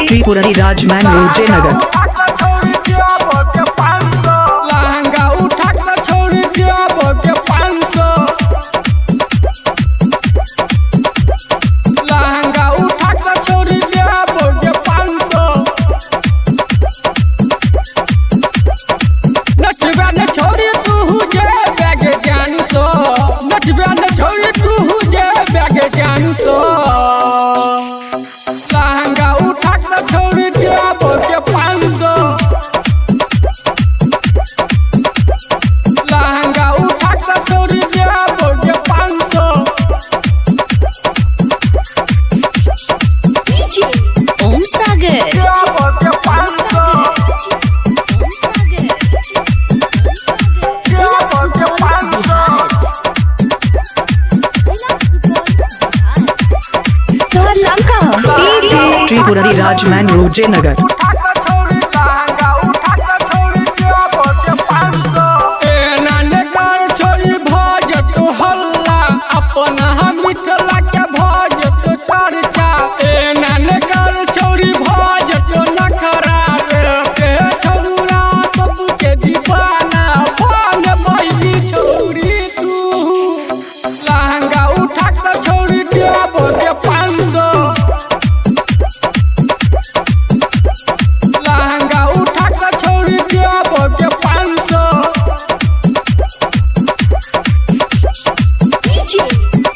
Tripurari राजमैन road Jaynagar. लहंगा उठा के छोड़ दिया बोके 500। लहंगा उठा के छोड़ दिया बोके 500। नचबा न छोड़ी तू जे बैग जान सो। नचबा न छोड़ी तू जे बैग जान सो। लहंगा उठा के छोड़ दिया बोके 500। लहंगा उठा के छोड़ दिया बोके 500। ओम सागर बोके 500। बोके 500। त्रिपुरारी राजमैन रोड जयनगर।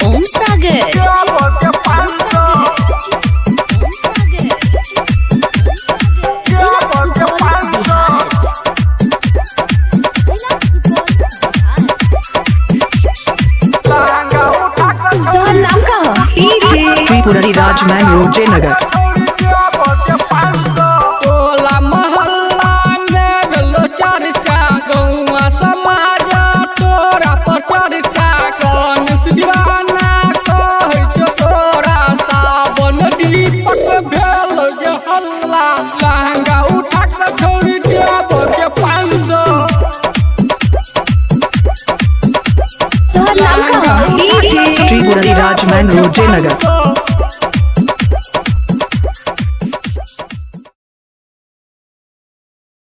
ओम सागर त्रिपुरारी राजमैन रोड जयनगर। टोला मोहल्ला में गलो चर्चा। गौवा समाज तोरा पर चर्चा। कौन दीवाना कहै छो तोरा। सावन दीपक भेल जे हल्ला। लहंगा उठा के छोड़ दिया बोके 500। त्रिपुरारी राजमैन रोड जयनगर।